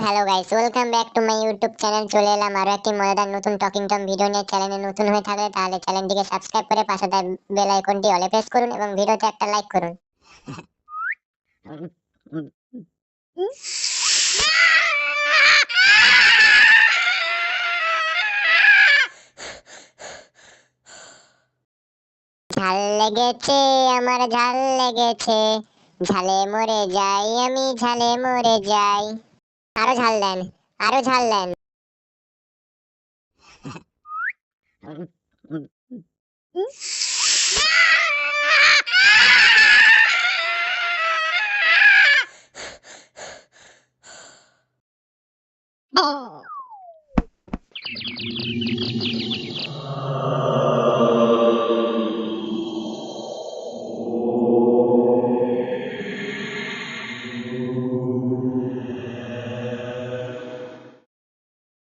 Hello guys, welcome back to my YouTube channel. চলে এলাম আরো একটি মজাদার নতুন টকিং টম ভিডিও নিয়ে। চ্যানেলে নতুন হয়ে থাকলে তাহলে চ্যানেলটিকে সাবস্ক্রাইব করে পাশে থাকা বেল আইকনটি অলে প্রেস করুন এবং ভিডিওতে একটা লাইক করুন। ঝাল লেগেছে, আমার ঝাল লেগেছে, ঝালে মরে যাই আমি, ঝালে মরে যাই। আরো ঝাল দেন, আরো ঝাল দেন।